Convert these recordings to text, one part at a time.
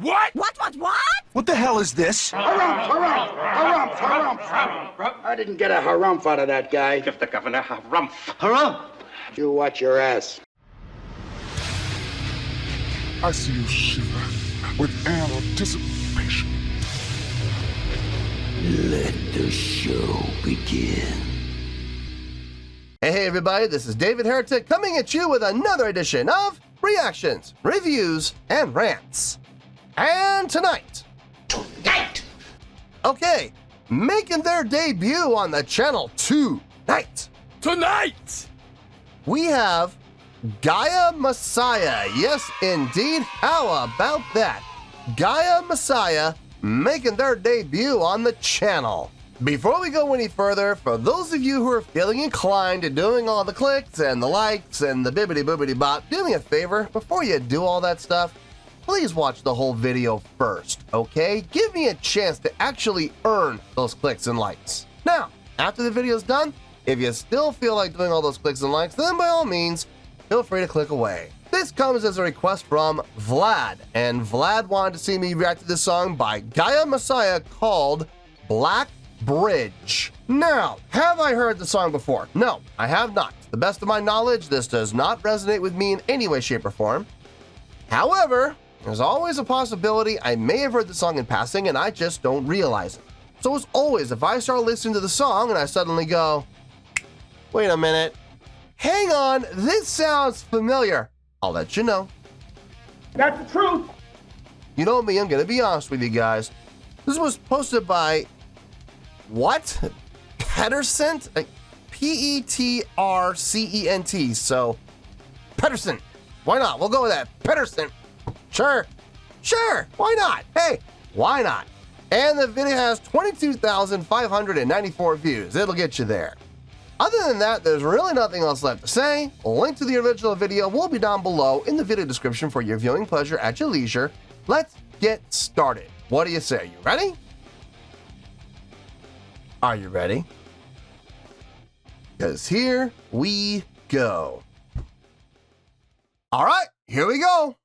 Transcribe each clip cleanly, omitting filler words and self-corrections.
What? What? What the hell is this? Harumph. I didn't get a harumph out of that guy. Give the governor harumph. Harumph! You watch your ass. I see you shiver with anticipation. Let the show begin. Hey everybody, this is David Heretic coming at you with another edition of Reactions, Reviews, and Rants. And tonight, okay, making their debut on the channel tonight, we have Gaia Mesiah. Yes, indeed. How about that? Gaia Mesiah making their debut on the channel. Before we go any further, for those of you who are feeling inclined to doing all the clicks and the likes and the bibbity boobity bop, do me a favor, before you do all that stuff, please watch the whole video first, okay? Give me a chance to actually earn those clicks and likes. Now, after the video's done, if you still feel like doing all those clicks and likes, then by all means, feel free to click away. This comes as a request from Vlad, and Vlad wanted to see me react to this song by Gaia Mesiah called Black Bridge. Now, have I heard the song before? No, I have not. To the best of my knowledge, this does not resonate with me in any way, shape, or form. However, there's always a possibility I may have heard the song in passing and I just don't realize it. So as always, if I start listening to the song and I suddenly go, wait a minute, hang on, this sounds familiar, I'll let you know. That's the truth. You know me, I'm gonna be honest with you guys. This was posted by what? Pedersent? P-E-T-R-C-E-N-T. So, Pedersent. Why not? We'll go with that. Pedersent. Sure. Why not? Hey, why not? And the video has 22,594 views. It'll get you there. Other than that, there's really nothing else left to say. A link to the original video will be down below in the video description for your viewing pleasure at your leisure. Let's get started. What do you say? You ready? Are you ready? Because here we go. All right, here we go.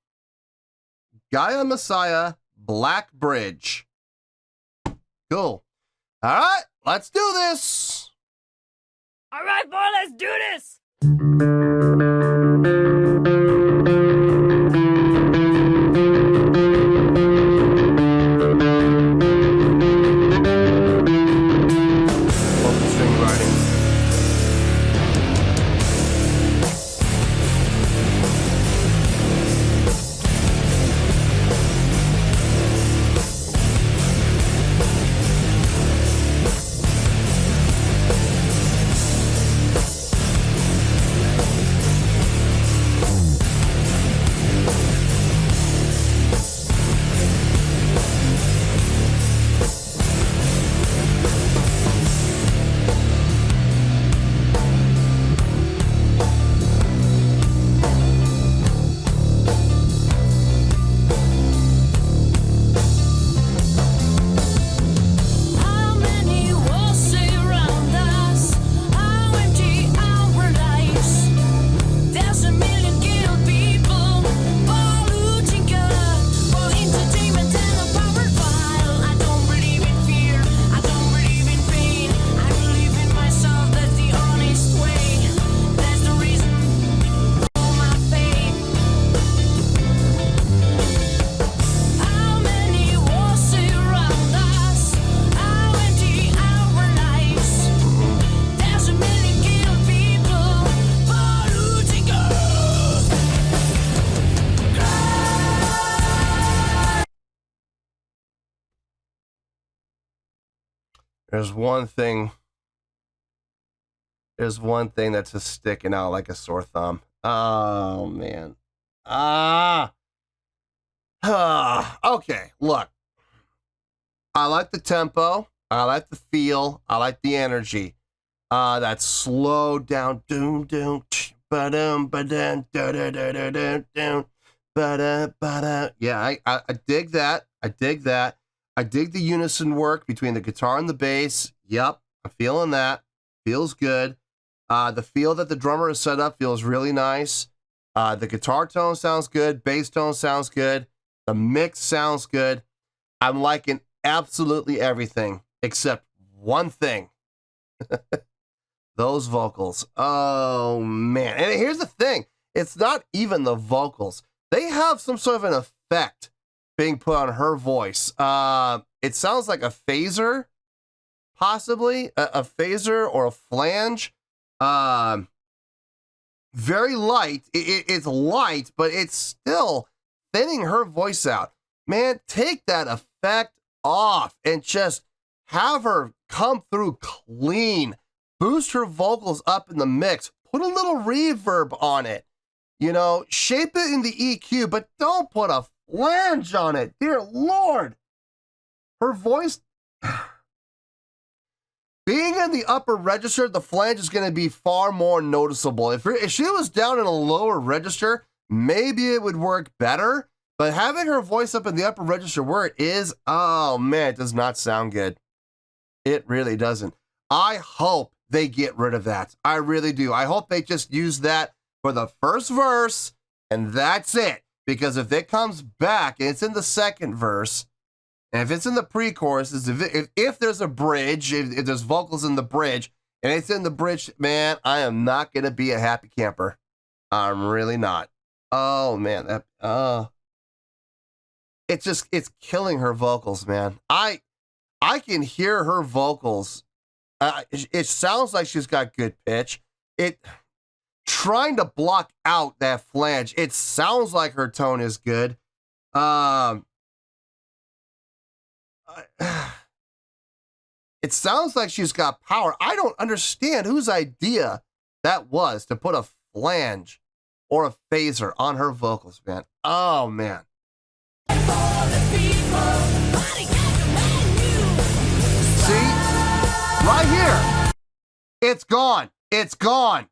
Gaia Mesiah, Black Bridge. Cool. All right, let's do this. All right, boy, let's do this. There's one thing that's just sticking out like a sore thumb. Oh, man. Okay, look. I like the tempo. I like the feel. I like the energy. That slow down. Doom, doom, ba-dum, ba-dum, da-da-da-da-da-dum, ba-da-ba-da. Yeah, I dig that. I dig that. I dig the unison work between the guitar and the bass. Yep, I'm feeling that. Feels good. The feel that the drummer has set up feels really nice. The guitar tone sounds good. Bass tone sounds good. The mix sounds good. I'm liking absolutely everything except one thing. Those vocals. Oh, man. And here's the thing. It's not even the vocals. They have some sort of an effect being put on her voice. It sounds like a phaser, possibly. A phaser or a flange. Very light. It's light, but it's still thinning her voice out. Man, take that effect off and just have her come through clean. Boost her vocals up in the mix. Put a little reverb on it. You know, shape it in the EQ, but don't put a flange on it. Dear Lord. Her voice... Being in the upper register, the flange is going to be far more noticeable. If she was down in a lower register, maybe it would work better. But having her voice up in the upper register where it is, oh man, it does not sound good. It really doesn't. I hope they get rid of that. I really do. I hope they just use that for the first verse and that's it. Because if it comes back and it's in the second verse, and if it's in the pre-choruses, if there's a bridge, if there's vocals in the bridge, and it's in the bridge, man, I am not going to be a happy camper. I'm really not. Oh, man. It's killing her vocals, man. I can hear her vocals. It sounds like she's got good pitch. Trying to block out that flange, it sounds like her tone is good. It sounds like she's got power. I don't understand whose idea that was to put a flange or a phaser on her vocals, man. Oh, man. See? Right here. It's gone. It's gone.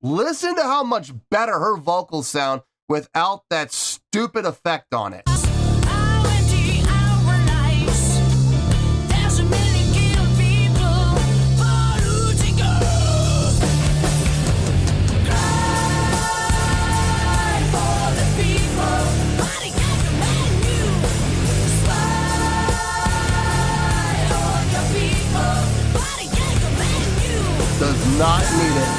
Listen to how much better her vocals sound without that stupid effect on it. Does not need it.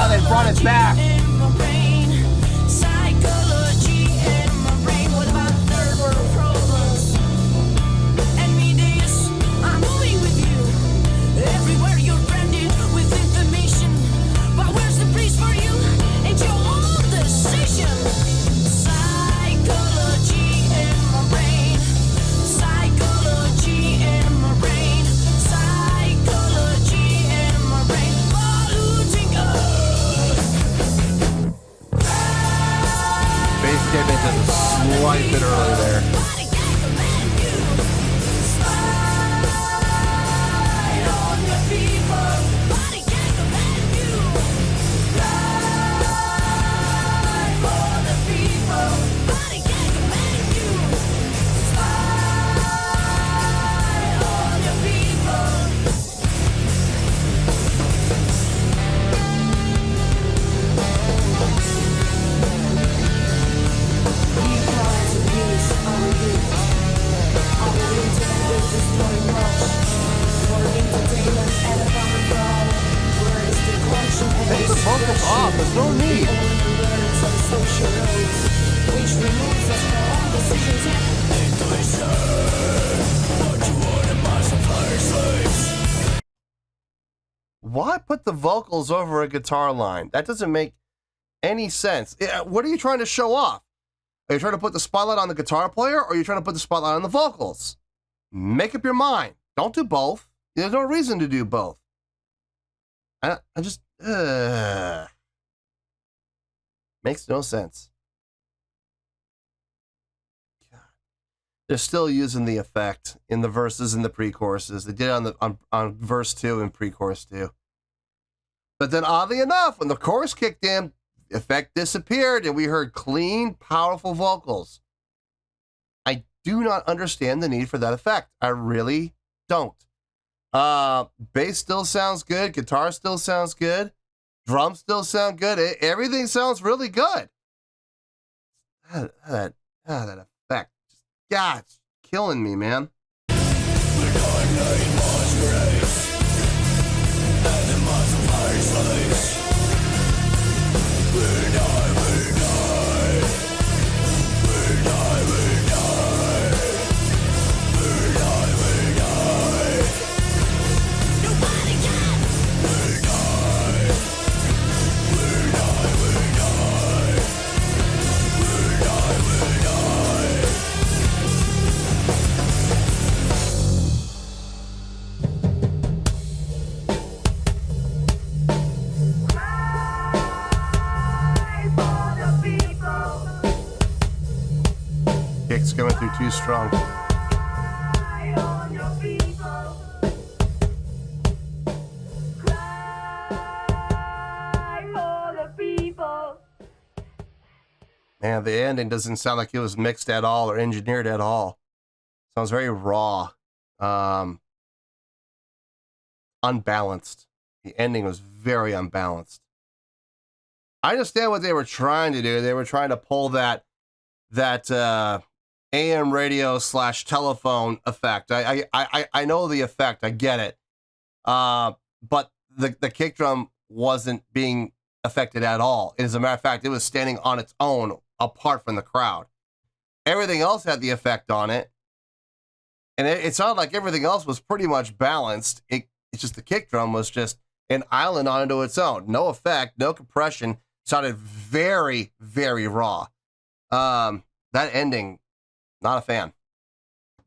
They brought it back. Slight bit early there. Take the vocals off, there's no need. Why put the vocals over a guitar line? That doesn't make any sense. What are you trying to show off? Are you trying to put the spotlight on the guitar player, or are you trying to put the spotlight on the vocals? Make up your mind. Don't do both. There's no reason to do both. I just... Makes no sense. God. They're still using the effect in the verses and the pre-choruses. They did it on verse 2 and pre-chorus 2. But then oddly enough, when the chorus kicked in, effect disappeared and we heard clean, powerful vocals. I do not understand the need for that effect. I really don't. Bass still sounds good. Guitar still sounds good. Drums still sound good. Everything sounds really good. That effect. God, it's killing me, man. Kick's coming through too strong. Man, the ending doesn't sound like it was mixed at all or engineered at all. Sounds very raw. Unbalanced. The ending was very unbalanced. I understand what they were trying to do. They were trying to pull that AM radio / telephone effect. I know the effect. I get it. But the kick drum wasn't being affected at all. As a matter of fact, it was standing on its own apart from the crowd. Everything else had the effect on it. And it sounded like everything else was pretty much balanced. It's just the kick drum was just an island onto its own. No effect, no compression. Sounded very, very raw. That ending, not a fan.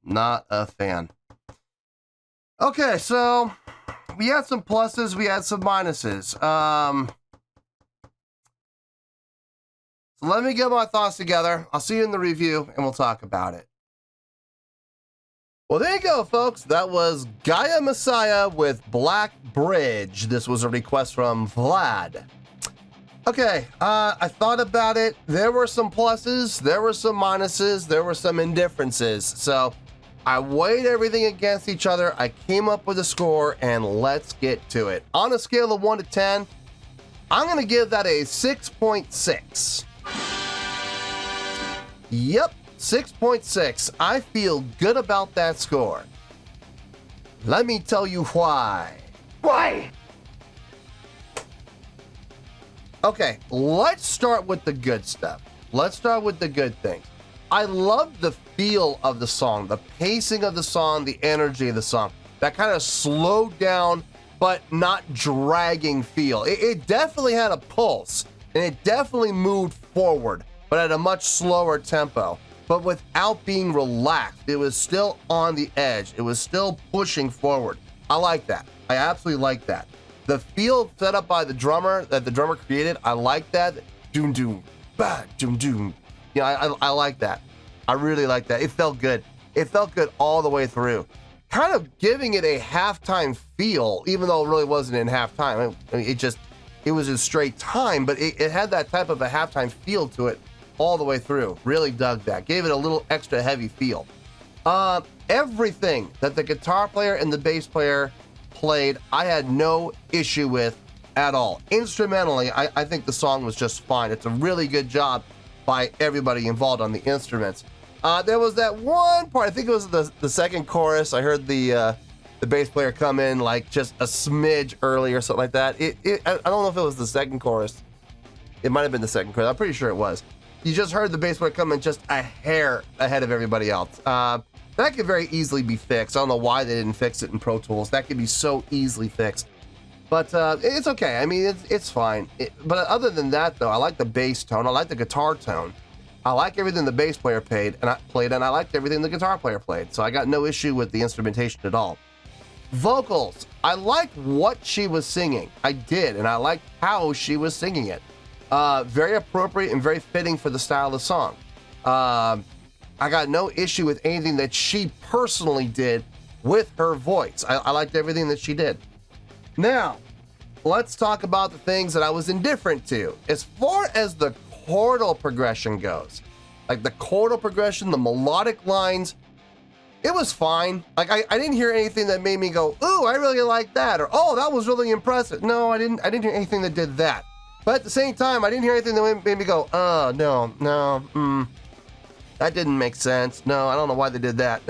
Not a fan. Okay, so we had some pluses, we had some minuses. So let me get my thoughts together. I'll see you in the review, and we'll talk about it. Well, there you go, folks. That was Gaia Mesiah with Black Bridge. This was a request from Vlad. Okay, I thought about it. There were some pluses, there were some minuses, there were some indifferences. So I weighed everything against each other. I came up with a score, and let's get to it. On a scale of 1 to 10, I'm going to give that a 6.6. Yep, 6.6. I feel good about that score. Let me tell you why. Why? Okay, let's start with the good stuff. Let's start with the good things. I love the feel of the song, the pacing of the song, the energy of the song. That kind of slowed down, but not dragging feel. It definitely had a pulse, and it definitely moved forward, but at a much slower tempo. But without being relaxed, it was still on the edge. It was still pushing forward. I like that. I absolutely like that. The feel set up by the drummer, that the drummer created, I like that. Doom, doom, bah, doom, doom. Yeah, I like that. I really like that. It felt good. It felt good all the way through. Kind of giving it a halftime feel, even though it really wasn't in halftime. I mean, it was a straight time, but it had that type of a halftime feel to it all the way through. Really dug that. Gave it a little extra heavy feel. Everything that the guitar player and the bass player played, I had no issue with at all. Instrumentally, I think the song was just fine. It's a really good job by everybody involved on the instruments. There was that one part, I think it was the second chorus. I heard the bass player come in like just a smidge early or something like that. I don't know if it was the second chorus. It might have been the second chorus. I'm pretty sure it was. You just heard the bass player come in just a hair ahead of everybody else. That could very easily be fixed. I don't know why they didn't fix it in Pro Tools. That could be so easily fixed. But it's okay. I mean, it's fine. But other than that, though, I like the bass tone. I like the guitar tone. I like everything the bass player played, and I liked everything the guitar player played. So I got no issue with the instrumentation at all. Vocals. I liked what she was singing. I did, and I liked how she was singing it. Very appropriate and very fitting for the style of the song. I got no issue with anything that she personally did with her voice. I liked everything that she did. Now, let's talk about the things that I was indifferent to. As far as the chordal progression goes, like the chordal progression, the melodic lines, it was fine. Like I didn't hear anything that made me go, ooh, I really like that, or oh, that was really impressive. No, I didn't hear anything that did that. But at the same time, I didn't hear anything that made me go, oh, no, that didn't make sense. No, I don't know why they did that.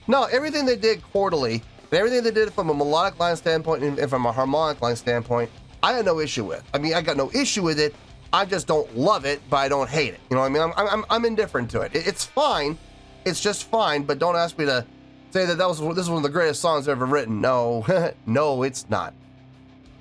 No, everything they did quarterly, and everything they did from a melodic line standpoint and from a harmonic line standpoint, I had no issue with. I mean, I got no issue with it. I just don't love it, but I don't hate it. You know what I mean? I'm indifferent to it. It's fine. It's just fine, but don't ask me to say that this is one of the greatest songs ever written. No, no, it's not.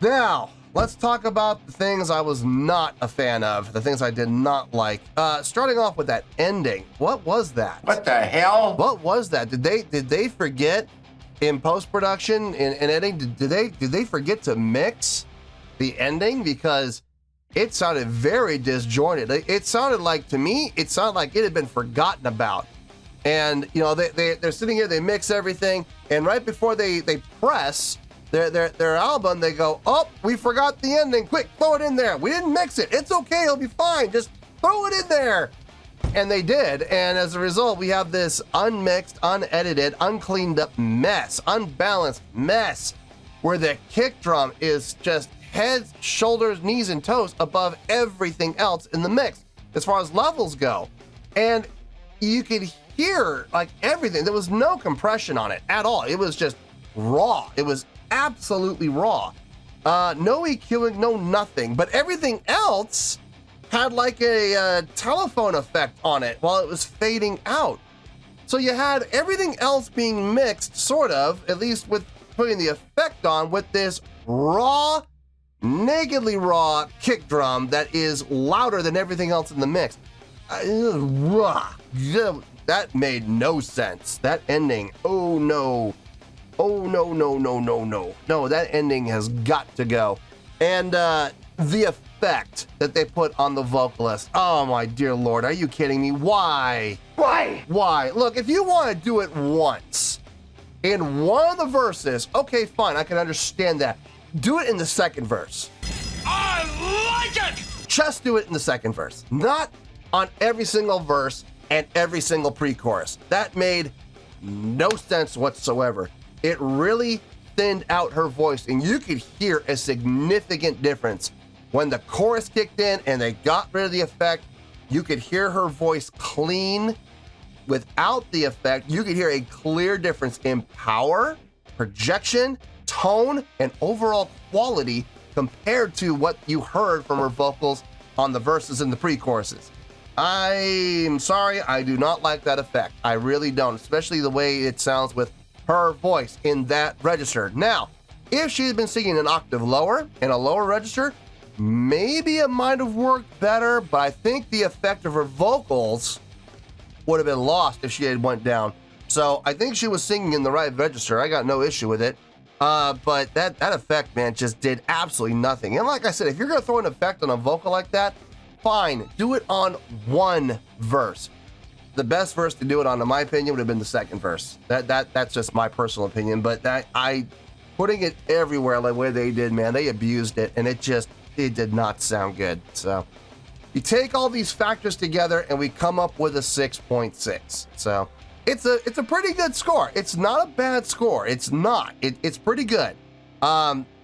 Now, let's talk about the things I was not a fan of, the things I did not like. Starting off with that ending. What was that? What the hell? What was that? Did they forget in post-production and editing? Did they forget to mix the ending? Because it sounded very disjointed. It sounded like, to me, it sounded like it had been forgotten about. And you know, they're sitting here, they mix everything, and right before they press their album, they go, oh, we forgot the ending. Quick, throw it in there. We didn't mix it. It's okay. It'll be fine. Just throw it in there. And they did. And as a result, we have this unmixed, unedited, uncleaned up mess, unbalanced mess, where the kick drum is just heads, shoulders, knees, and toes above everything else in the mix, as far as levels go. And you could hear like everything. There was no compression on it at all. It was just raw. It was absolutely raw. No EQing, no nothing, but everything else had like a telephone effect on it while it was fading out. So you had everything else being mixed, sort of, at least with putting the effect on, with this raw, nakedly raw kick drum that is louder than everything else in the mix. That made no sense. That ending, oh no. Oh, no, that ending has got to go. And the effect that they put on the vocalist, oh my dear Lord, are you kidding me? Why? Look, if you want to do it once in one of the verses, okay, fine, I can understand that. Do it in the second verse. I like it! Just do it in the second verse, not on every single verse and every single pre-chorus. That made no sense whatsoever. It really thinned out her voice, and you could hear a significant difference. When the chorus kicked in and they got rid of the effect, you could hear her voice clean. Without the effect, you could hear a clear difference in power, projection, tone, and overall quality compared to what you heard from her vocals on the verses and the pre-choruses. I'm sorry, I do not like that effect. I really don't, especially the way it sounds with her voice in that register. Now, if she had been singing an octave lower in a lower register, maybe it might have worked better, but I think the effect of her vocals would have been lost if she had went down. So I think she was singing in the right register. I got no issue with it. But that effect, man, just did absolutely nothing. And like I said, if you're gonna throw an effect on a vocal like that, fine, do it on one verse. The best verse to do it on, in my opinion, would have been the second verse. That's just my personal opinion. But putting it everywhere like the way they did, man, they abused it, and it did not sound good. So you take all these factors together, and we come up with a 6.6. So it's a pretty good score. It's not a bad score. It's not. It's pretty good.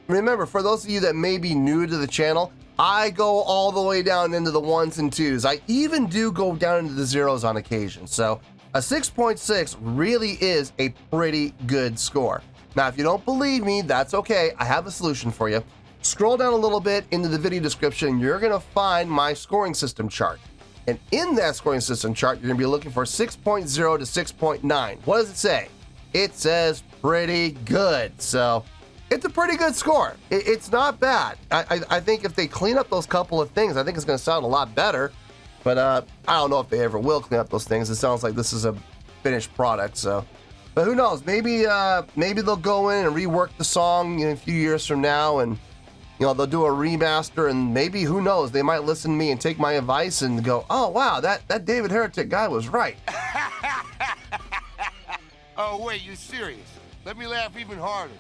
Remember, for those of you that may be new to the channel, I go all the way down into the ones and twos. I even do go down into the zeros on occasion. So a 6.6 really is a pretty good score. Now, if you don't believe me, that's okay. I have a solution for you. Scroll down a little bit into the video description. You're going to find my scoring system chart. And in that scoring system chart, you're going to be looking for 6.0 to 6.9. What does it say? It says pretty good. So it's a pretty good score. It's not bad. I think if they clean up those couple of things, I think it's going to sound a lot better. But I don't know if they ever will clean up those things. It sounds like this is a finished product. So, but who knows? Maybe they'll go in and rework the song in a few years from now, and they'll do a remaster. And maybe, who knows? They might listen to me and take my advice and go, "Oh wow, that David Heretic guy was right." Oh wait, you're serious? Let me laugh even harder.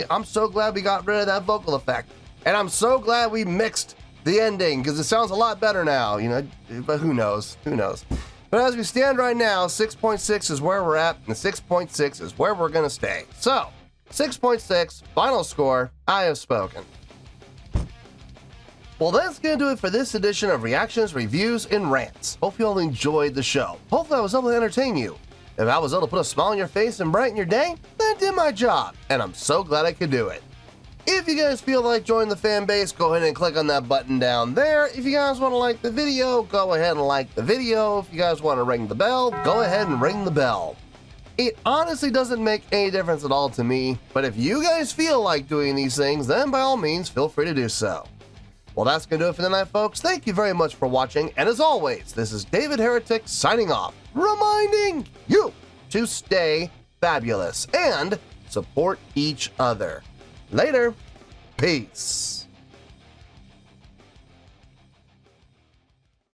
I'm so glad we got rid of that vocal effect. And I'm so glad we mixed the ending, because it sounds a lot better now, but who knows? Who knows? But as we stand right now, 6.6 is where we're at, and 6.6 is where we're going to stay. So, 6.6, final score, I have spoken. Well, that's going to do it for this edition of Reactions, Reviews, and Rants. Hope you all enjoyed the show. Hopefully I was able to entertain you. If I was able to put a smile on your face and brighten your day, then I did my job, and I'm so glad I could do it. If you guys feel like joining the fan base, go ahead and click on that button down there. If you guys want to like the video, go ahead and like the video. If you guys want to ring the bell, go ahead and ring the bell. It honestly doesn't make any difference at all to me, but if you guys feel like doing these things, then by all means, feel free to do so. Well, that's going to do it for the night, folks. Thank you very much for watching, and as always, this is David Heretic signing off, reminding you to stay fabulous and support each other. Later. Peace.